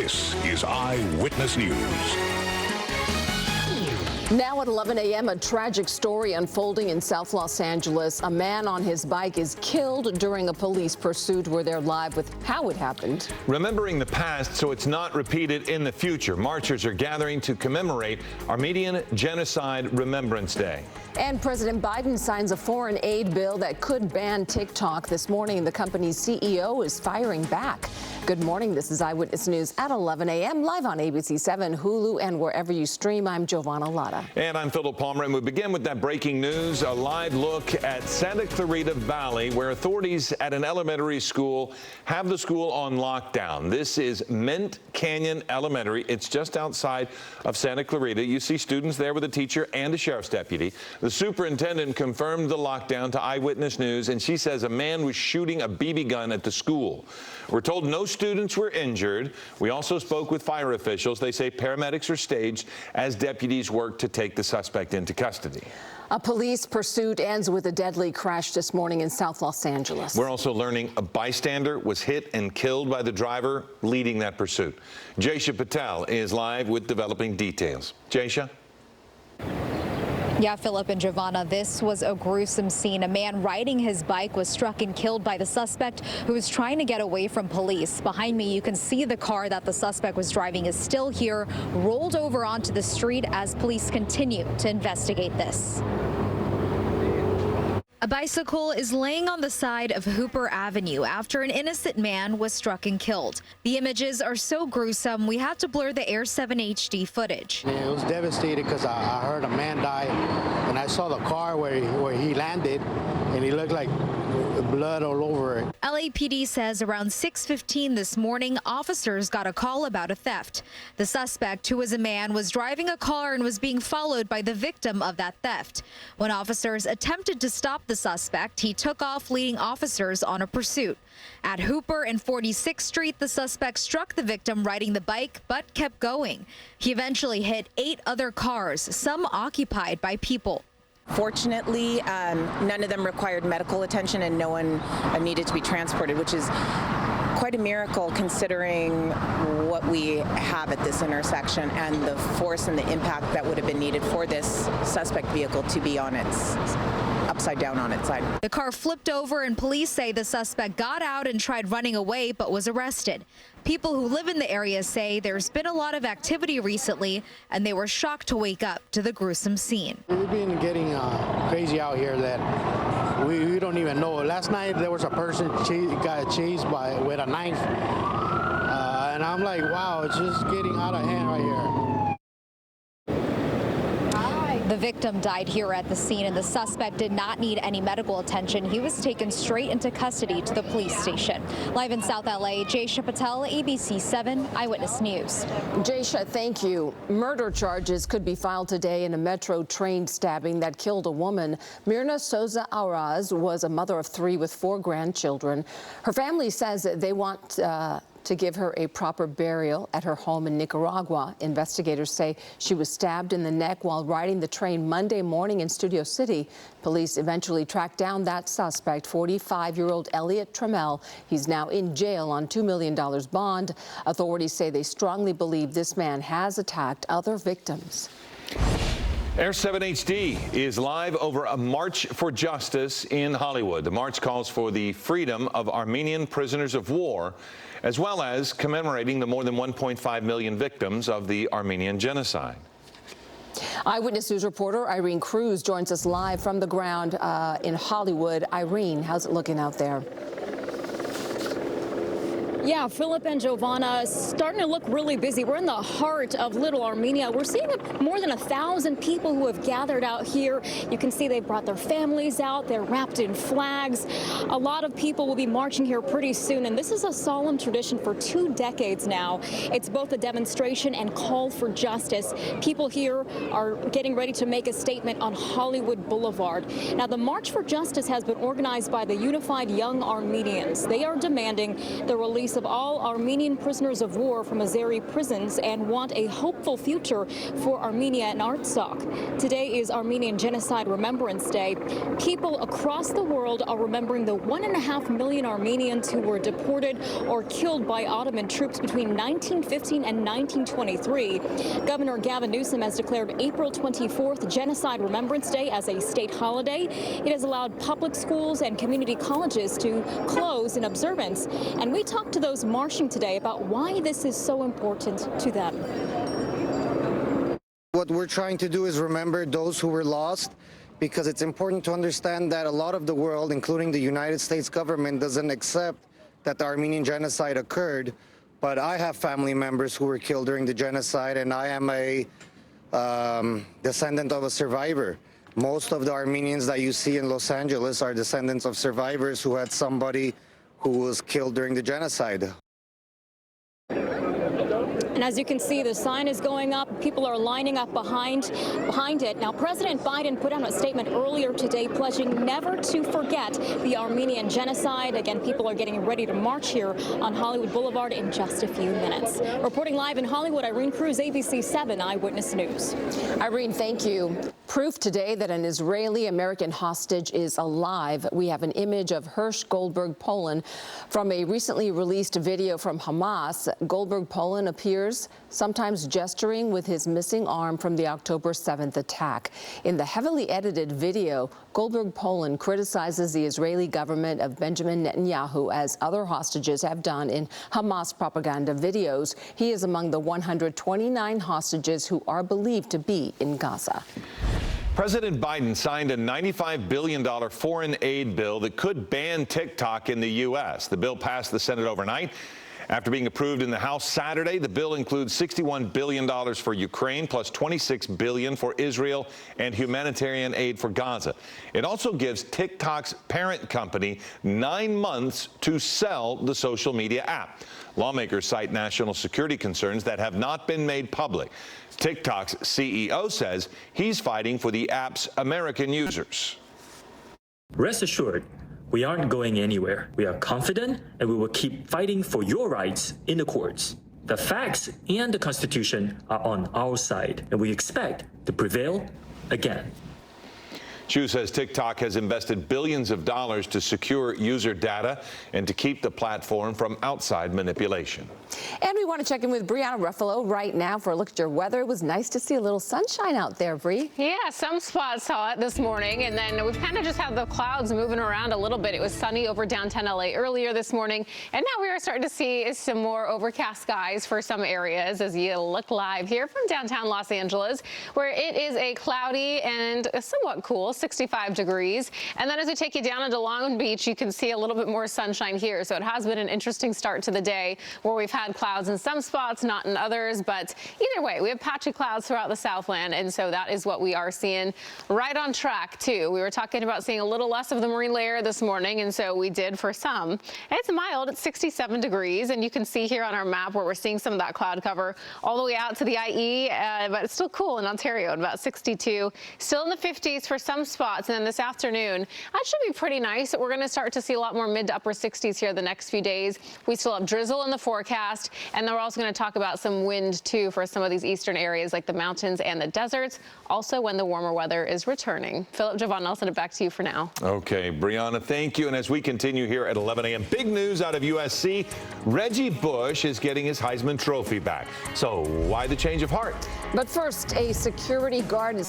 This is Eyewitness News. Now at 11 a.m., a tragic story unfolding in South Los Angeles. A man on his bike is killed during a police pursuit. We're there live with how it happened. Remembering the past so it's not repeated in the future. Marchers are gathering to commemorate Armenian Genocide Remembrance Day. And President Biden signs a foreign aid bill that could ban TikTok. This morning, the company's CEO is firing back. Good morning. This is Eyewitness News at 11 a.m. live on ABC 7, Hulu, and wherever you stream. I'm Giovanna Lotta. And I'm Philip Palmer, and we begin with that breaking news, a live look at Santa Clarita Valley, where authorities at an elementary school have the school on lockdown. This is Mint Canyon Elementary. It's just outside of Santa Clarita. You see students there with a teacher and a sheriff's deputy. The superintendent confirmed the lockdown to Eyewitness News, and she says a man was shooting a BB gun at the school. We're told no students were injured. We also spoke with fire officials. They say paramedics are staged as deputies work to take the suspect into custody. A police pursuit ends with a deadly crash this morning in South Los Angeles. We're also learning a bystander was hit and killed by the driver leading that pursuit. Jaysha Patel is live with developing details. Jaysha? Yeah, Philip and Giovanna, this was a gruesome scene. A man riding his bike was struck and killed by the suspect who was trying to get away from police. Behind me, you can see the car that the suspect was driving is still here, rolled over onto the street as police continue to investigate this. A bicycle is laying on the side of Hooper Avenue after an innocent man was struck and killed. The images are so gruesome, we had to blur the Air 7 HD footage. It was devastating because I heard a man die, and I saw the car where he landed, and he looked like blood all over it. LAPD says around 6:15 this morning, officers got a call about a theft. The suspect, who was a man, was driving a car and was being followed by the victim of that theft. When officers attempted to stop the suspect, he took off, leading officers on a pursuit. At Hooper and 46th Street, the suspect struck the victim riding the bike, but kept going. He eventually hit 8 other cars, some occupied by people. Fortunately, none of them required medical attention and no one needed to be transported, which is quite a miracle considering what we have at this intersection and the force and the impact that would have been needed for this suspect vehicle to be on its upside down on its side. The car flipped over and police say the suspect got out and tried running away but was arrested. People who live in the area say there's been a lot of activity recently and they were shocked to wake up to the gruesome scene. We've been getting crazy out here that we don't even know. Last night there was a person got chased with a knife, and I'm like, wow, it's just getting out of hand right here. The victim died here at the scene, and the suspect did not need any medical attention. He was taken straight into custody to the police station. Live in South LA, Jaysha Patel, ABC 7 Eyewitness News. Jaysha, thank you. Murder charges could be filed today in a metro train stabbing that killed a woman. Myrna Souza Auraz was a mother of 3 with 4 grandchildren. Her family says that they want to give her a proper burial at her home in Nicaragua. Investigators say she was stabbed in the neck while riding the train Monday morning in Studio City. Police eventually tracked down that suspect, 45-year-old Elliot Trammell. He's now in jail on $2 million bond. Authorities say they strongly believe this man has attacked other victims. Air 7 HD is live over a March for Justice in Hollywood. The march calls for the freedom of Armenian prisoners of war, as well as commemorating the more than 1.5 million victims of the Armenian genocide. Eyewitness News reporter Irene Cruz joins us live from the ground in Hollywood. Irene, how's it looking out there? Yeah, Philip and Giovanna, starting to look really busy. We're in the heart of Little Armenia. We're seeing more than 1,000 people who have gathered out here. You can see they've brought their families out. They're wrapped in flags. A lot of people will be marching here pretty soon, and this is a solemn tradition for 2 decades now. It's both a demonstration and call for justice. People here are getting ready to make a statement on Hollywood Boulevard. Now, the March for Justice has been organized by the Unified Young Armenians. They are demanding the release release of all Armenian prisoners of war from Azeri prisons and want a hopeful future for Armenia and Artsakh. Today is Armenian Genocide Remembrance Day. People across the world are remembering the 1.5 million Armenians who were deported or killed by Ottoman troops between 1915 and 1923. Governor Gavin Newsom has declared April 24th Genocide Remembrance Day as a state holiday. It has allowed public schools and community colleges to close in observance. And we talked to those marching today about why this is so important to them. What we're trying to do is remember those who were lost, because it's important to understand that a lot of the world, including the United States government, doesn't accept that the Armenian genocide occurred. But I have family members who were killed during the genocide, and I am a descendant of a survivor. Most of the Armenians that you see in Los Angeles are descendants of survivors who had somebody who was killed during the genocide. And as you can see, the sign is going up. People are lining up behind it. Now, President Biden put out a statement earlier today pledging never to forget the Armenian genocide. Again, people are getting ready to march here on Hollywood Boulevard in just a few minutes. Reporting live in Hollywood, Irene Cruz, ABC 7 Eyewitness News. Irene, thank you. Proof today that an Israeli-American hostage is alive. We have an image of Hersh Goldberg Poland from a recently released video from Hamas. Goldberg Poland appears sometimes gesturing with his missing arm from the October 7th attack. In the heavily edited video, Goldberg Poland criticizes the Israeli government of Benjamin Netanyahu, as other hostages have done in Hamas propaganda videos. He is among the 129 hostages who are believed to be in Gaza. President Biden signed a $95 billion foreign aid bill that could ban TikTok in the U.S. The bill passed the Senate overnight. After being approved in the House Saturday, the bill includes $61 billion for Ukraine, plus $26 billion for Israel and humanitarian aid for Gaza. It also gives TikTok's parent company 9 months to sell the social media app. Lawmakers cite national security concerns that have not been made public. TikTok's CEO says he's fighting for the app's American users. Rest assured, we aren't going anywhere. We are confident, and we will keep fighting for your rights in the courts. The facts and the Constitution are on our side, and we expect to prevail again. Chu says TikTok has invested billions of dollars to secure user data and to keep the platform from outside manipulation. And we want to check in with Brianna Ruffalo right now for a look at your weather. It was nice to see a little sunshine out there, Bree. Yeah, some spots saw it this morning, and then we've kind of just had the clouds moving around a little bit. It was sunny over downtown LA earlier this morning, and now we are starting to see some more overcast skies for some areas as you look live here from downtown Los Angeles, where it is a cloudy and somewhat cool 65 degrees. And then as we take you down into Long Beach, you can see a little bit more sunshine here. So it has been an interesting start to the day where we've had clouds in some spots, not in others. But either way, we have patchy clouds throughout the Southland. And so that is what we are seeing. Right on track, too. We were talking about seeing a little less of the marine layer this morning. And so we did for some. It's mild. It's 67 degrees. And you can see here on our map where we're seeing some of that cloud cover all the way out to the IE. But it's still cool in Ontario at about 62. Still in the 50s for some spots. And then this afternoon, that should be pretty nice. We're going to start to see a lot more mid to upper 60s here the next few days. We still have drizzle in the forecast. And then we're also going to talk about some wind, too, for some of these eastern areas like the mountains and the deserts. Also when the warmer weather is returning. Philip, Javon, I'll send it back to you for now. Okay, Brianna, thank you. And as we continue here at 11 a.m., big news out of USC. Reggie Bush is getting his Heisman Trophy back. So why the change of heart? But first, a security guard is